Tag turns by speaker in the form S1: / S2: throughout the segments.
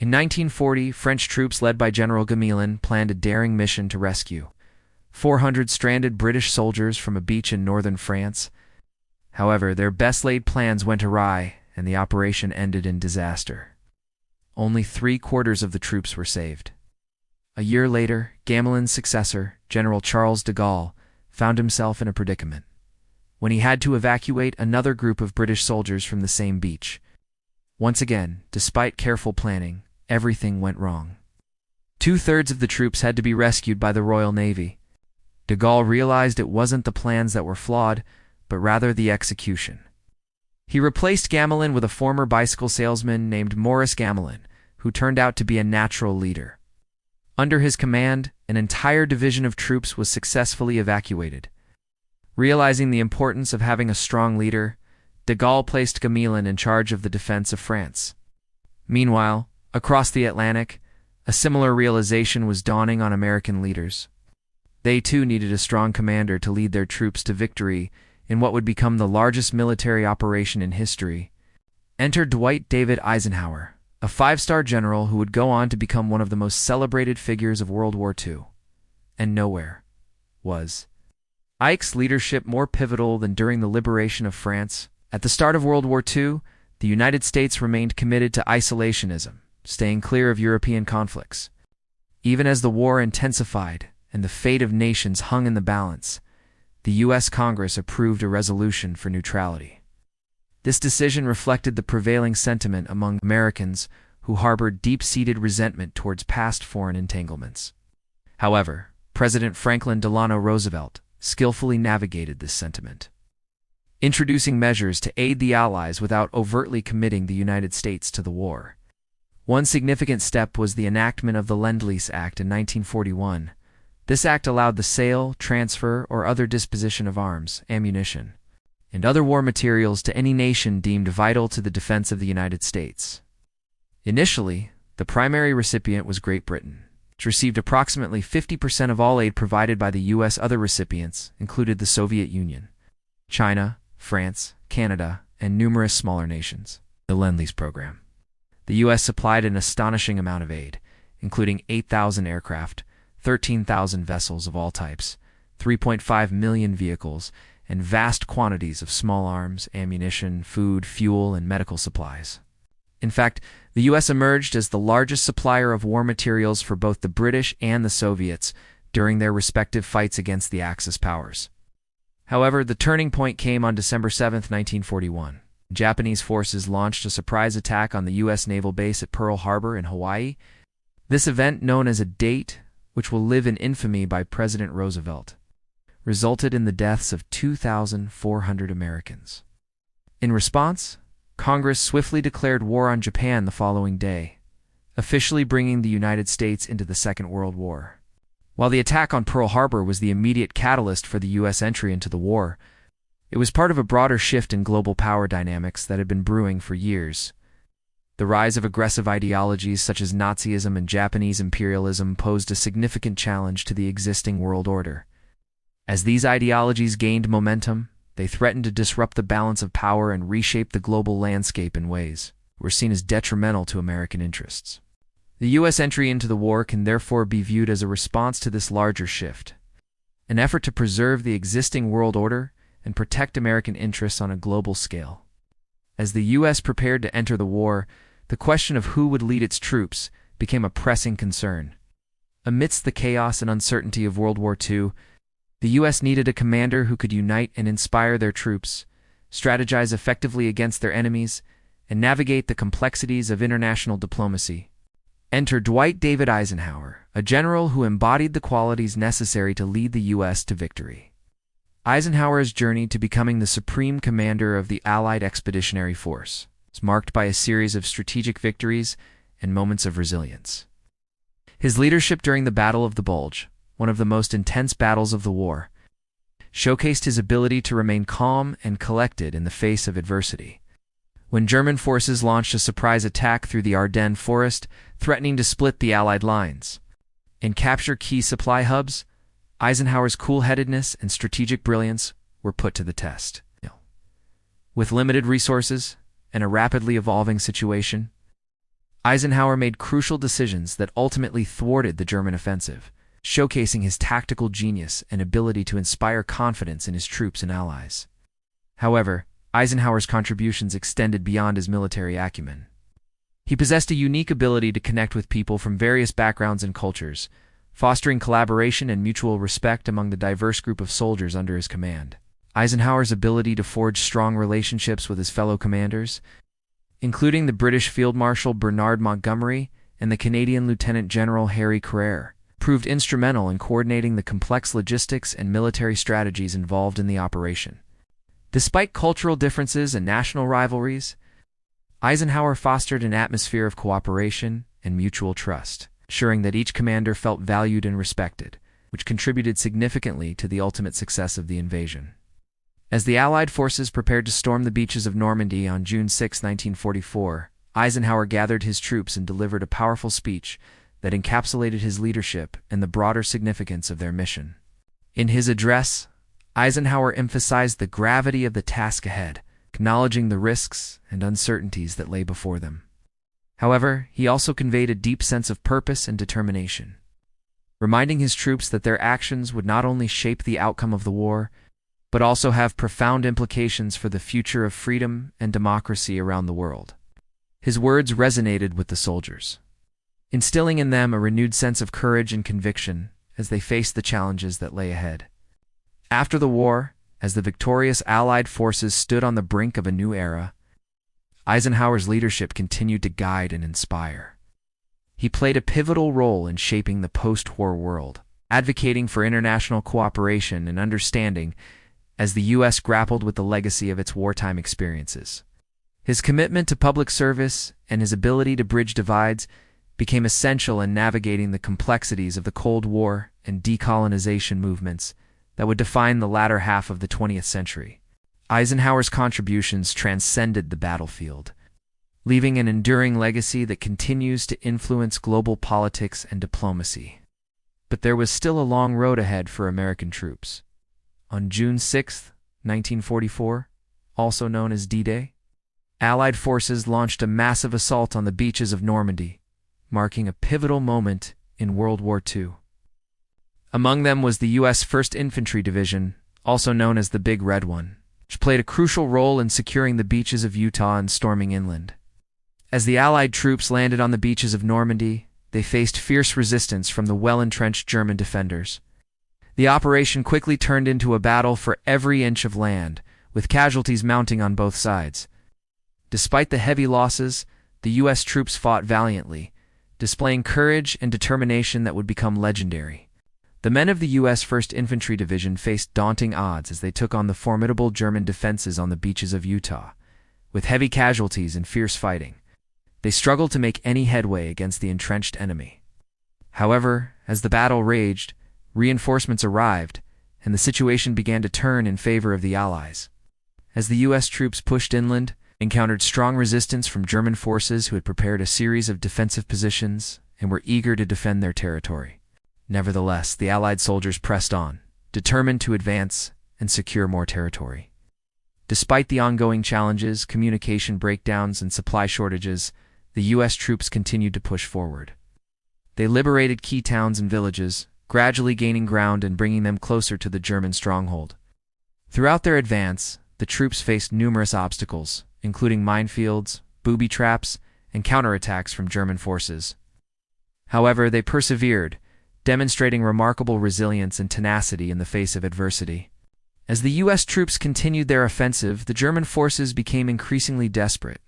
S1: In 1940, French troops led by General Gamelin planned a daring mission to rescue 400 stranded British soldiers from a beach in northern France. However, their best-laid plans went awry, and the operation ended in disaster. Only 3/4 of the troops were saved. A year later, Gamelin's successor, General Charles de Gaulle, found himself in a predicament when he had to evacuate another group of British soldiers from the same beach. Once again, despite careful planning, everything went wrong. 2/3 of the troops had to be rescued by the Royal Navy. De Gaulle realized it wasn't the plans that were flawed, but rather the execution. He replaced Gamelin with a former bicycle salesman named Maurice Gamelin, who turned out to be a natural leader. Under his command, an entire division of troops was successfully evacuated. Realizing the importance of having a strong leader, de Gaulle placed Gamelin in charge of the defense of France. Meanwhile, across the Atlantic, a similar realization was dawning on American leaders. They too needed a strong commander to lead their troops to victory in what would become the largest military operation in history. Enter Dwight David Eisenhower, a 5-star general who would go on to become one of the most celebrated figures of World War II. And nowhere was Ike's leadership more pivotal than during the liberation of France. At the start of World War II, the United States remained committed to isolationism, staying clear of European conflicts. Even as the war intensified and the fate of nations hung in the balance, the U.S. Congress approved a resolution for neutrality. This decision reflected the prevailing sentiment among Americans who harbored deep-seated resentment towards past foreign entanglements. However, President Franklin Delano Roosevelt skillfully navigated this sentiment, introducing measures to aid the Allies without overtly committing the United States to the war. One significant step was the enactment of the Lend-Lease Act in 1941. This act allowed the sale, transfer, or other disposition of arms, ammunition, and other war materials to any nation deemed vital to the defense of the United States. Initially, the primary recipient was Great Britain, which received approximately 50% of all aid provided by the U.S. Other recipients included the Soviet Union, China, France, Canada, and numerous smaller nations. The Lend-Lease program. The U.S. supplied an astonishing amount of aid, including 8,000 aircraft, 13,000 vessels of all types, 3.5 million vehicles, and vast quantities of small arms, ammunition, food, fuel, and medical supplies. In fact, the U.S. emerged as the largest supplier of war materials for both the British and the Soviets during their respective fights against the Axis powers. However, the turning point came on December 7, 1941. Japanese forces launched a surprise attack on the U.S. naval base at Pearl Harbor in Hawaii. This event, known as a date which will live in infamy by President Roosevelt, resulted in the deaths of 2,400 Americans. In response, Congress swiftly declared war on Japan the following day, officially bringing the United States into the Second World War. While the attack on Pearl Harbor was the immediate catalyst for the U.S. entry into the war, it was part of a broader shift in global power dynamics that had been brewing for years. The rise of aggressive ideologies such as Nazism and Japanese imperialism posed a significant challenge to the existing world order. As these ideologies gained momentum, they threatened to disrupt the balance of power and reshape the global landscape in ways that were seen as detrimental to American interests. The U.S. entry into the war can therefore be viewed as a response to this larger shift, an effort to preserve the existing world order and protect American interests on a global scale. As the U.S. prepared to enter the war, the question of who would lead its troops became a pressing concern. Amidst the chaos and uncertainty of World War II, the U.S. needed a commander who could unite and inspire their troops, strategize effectively against their enemies, and navigate the complexities of international diplomacy. Enter Dwight David Eisenhower, a general who embodied the qualities necessary to lead the U.S. to victory. Eisenhower's journey to becoming the supreme commander of the Allied Expeditionary Force was marked by a series of strategic victories and moments of resilience. His leadership during the Battle of the Bulge, one of the most intense battles of the war, showcased his ability to remain calm and collected in the face of adversity. When German forces launched a surprise attack through the Ardennes forest, threatening to split the Allied lines and capture key supply hubs, Eisenhower's cool-headedness and strategic brilliance were put to the test. With limited resources and a rapidly evolving situation, Eisenhower made crucial decisions that ultimately thwarted the German offensive, showcasing his tactical genius and ability to inspire confidence in his troops and allies. However, Eisenhower's contributions extended beyond his military acumen. He possessed a unique ability to connect with people from various backgrounds and cultures, fostering collaboration and mutual respect among the diverse group of soldiers under his command. Eisenhower's ability to forge strong relationships with his fellow commanders, including the British Field Marshal Bernard Montgomery and the Canadian Lieutenant General Harry Carrere, proved instrumental in coordinating the complex logistics and military strategies involved in the operation. Despite cultural differences and national rivalries, Eisenhower fostered an atmosphere of cooperation and mutual trust, ensuring that each commander felt valued and respected, which contributed significantly to the ultimate success of the invasion. As the Allied forces prepared to storm the beaches of Normandy on June 6, 1944, Eisenhower gathered his troops and delivered a powerful speech that encapsulated his leadership and the broader significance of their mission. In his address, Eisenhower emphasized the gravity of the task ahead, acknowledging the risks and uncertainties that lay before them. However, he also conveyed a deep sense of purpose and determination, reminding his troops that their actions would not only shape the outcome of the war, but also have profound implications for the future of freedom and democracy around the world. His words resonated with the soldiers, instilling in them a renewed sense of courage and conviction as they faced the challenges that lay ahead. After the war, as the victorious Allied forces stood on the brink of a new era, Eisenhower's leadership continued to guide and inspire. He played a pivotal role in shaping the post-war world, advocating for international cooperation and understanding as the U.S. grappled with the legacy of its wartime experiences. His commitment to public service and his ability to bridge divides became essential in navigating the complexities of the Cold War and decolonization movements that would define the latter half of the 20th century. Eisenhower's contributions transcended the battlefield, leaving an enduring legacy that continues to influence global politics and diplomacy. But there was still a long road ahead for American troops. On June 6, 1944, also known as D-Day, Allied forces launched a massive assault on the beaches of Normandy, marking a pivotal moment in World War II. Among them was the U.S. 1st Infantry Division, also known as the Big Red One, which played a crucial role in securing the beaches of Utah and storming inland. As the Allied troops landed on the beaches of Normandy, they faced fierce resistance from the well-entrenched German defenders. The operation quickly turned into a battle for every inch of land, with casualties mounting on both sides. Despite the heavy losses, the U.S. troops fought valiantly, displaying courage and determination that would become legendary. The men of the U.S. 1st Infantry Division faced daunting odds as they took on the formidable German defenses on the beaches of Utah. With heavy casualties and fierce fighting, they struggled to make any headway against the entrenched enemy. However, as the battle raged, reinforcements arrived, and the situation began to turn in favor of the Allies. As the U.S. troops pushed inland, they encountered strong resistance from German forces who had prepared a series of defensive positions and were eager to defend their territory. Nevertheless, the Allied soldiers pressed on, determined to advance and secure more territory. Despite the ongoing challenges, communication breakdowns, and supply shortages, the U.S. troops continued to push forward. They liberated key towns and villages, gradually gaining ground and bringing them closer to the German stronghold. Throughout their advance, the troops faced numerous obstacles, including minefields, booby traps, and counterattacks from German forces. However, they persevered, demonstrating remarkable resilience and tenacity in the face of adversity. As the U.S. troops continued their offensive, the German forces became increasingly desperate.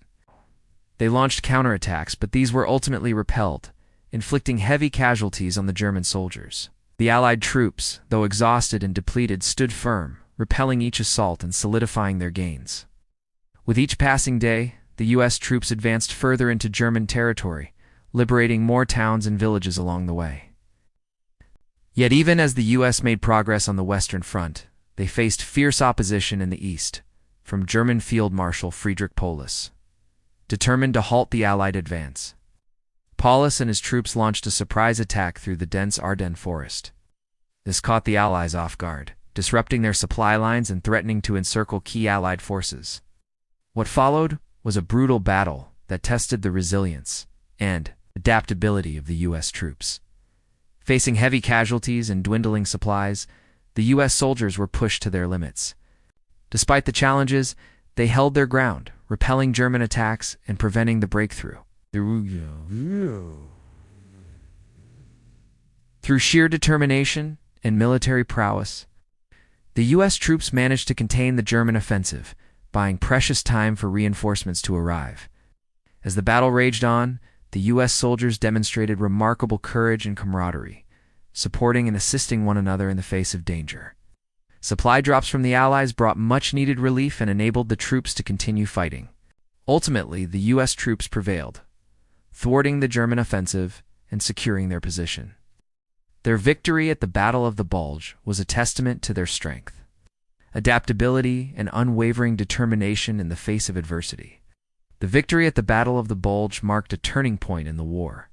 S1: They launched counterattacks, but these were ultimately repelled, inflicting heavy casualties on the German soldiers. The Allied troops, though exhausted and depleted, stood firm, repelling each assault and solidifying their gains. With each passing day, the U.S. troops advanced further into German territory, liberating more towns and villages along the way. Yet even as the U.S. made progress on the Western Front, they faced fierce opposition in the east, from German Field Marshal Friedrich Paulus. Determined to halt the Allied advance, Paulus and his troops launched a surprise attack through the dense Ardennes forest. This caught the Allies off guard, disrupting their supply lines and threatening to encircle key Allied forces. What followed was a brutal battle that tested the resilience, and adaptability of the U.S. troops. Facing heavy casualties and dwindling supplies, the U.S. soldiers were pushed to their limits. Despite the challenges, they held their ground, repelling German attacks and preventing the breakthrough. Through sheer determination and military prowess, the U.S. troops managed to contain the German offensive, buying precious time for reinforcements to arrive. As the battle raged on, the U.S. soldiers demonstrated remarkable courage and camaraderie, supporting and assisting one another in the face of danger. Supply drops from the Allies brought much-needed relief and enabled the troops to continue fighting. Ultimately, the U.S. troops prevailed, thwarting the German offensive and securing their position. Their victory at the Battle of the Bulge was a testament to their strength, adaptability, and unwavering determination in the face of adversity. The victory at the Battle of the Bulge marked a turning point in the war,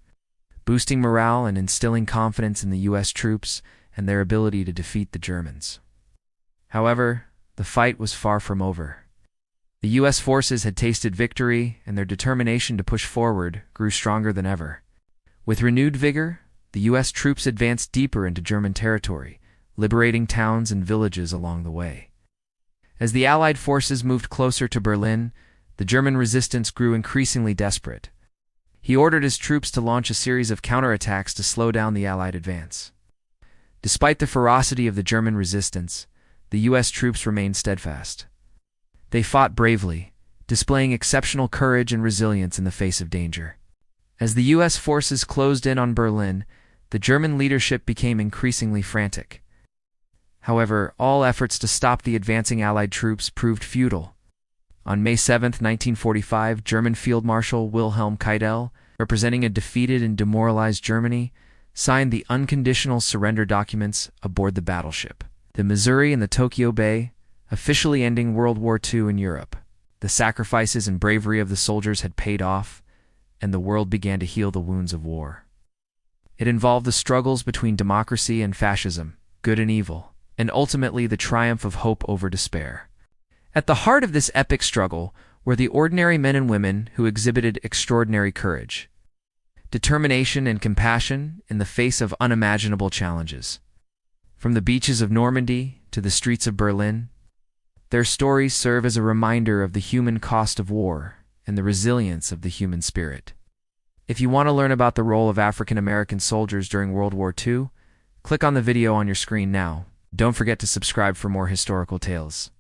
S1: boosting morale and instilling confidence in the U.S. troops and their ability to defeat the Germans. However, the fight was far from over. The U.S. forces had tasted victory, and their determination to push forward grew stronger than ever. With renewed vigor, the U.S. troops advanced deeper into German territory, liberating towns and villages along the way. As the Allied forces moved closer to Berlin, the German resistance grew increasingly desperate. He ordered his troops to launch a series of counterattacks to slow down the Allied advance. Despite the ferocity of the German resistance, the U.S. troops remained steadfast. They fought bravely, displaying exceptional courage and resilience in the face of danger. As the U.S. forces closed in on Berlin, the German leadership became increasingly frantic. However, all efforts to stop the advancing Allied troops proved futile. On May 7, 1945, German Field Marshal Wilhelm Keitel, representing a defeated and demoralized Germany, signed the unconditional surrender documents aboard the battleship, the Missouri in the Tokyo Bay, officially ending World War II in Europe. The sacrifices and bravery of the soldiers had paid off, and the world began to heal the wounds of war. It involved the struggles between democracy and fascism, good and evil, and ultimately the triumph of hope over despair. At the heart of this epic struggle were the ordinary men and women who exhibited extraordinary courage, determination, and compassion in the face of unimaginable challenges. From the beaches of Normandy to the streets of Berlin, their stories serve as a reminder of the human cost of war and the resilience of the human spirit. If you want to learn about the role of African American soldiers during World War II, click on the video on your screen now. Don't forget to subscribe for more historical tales.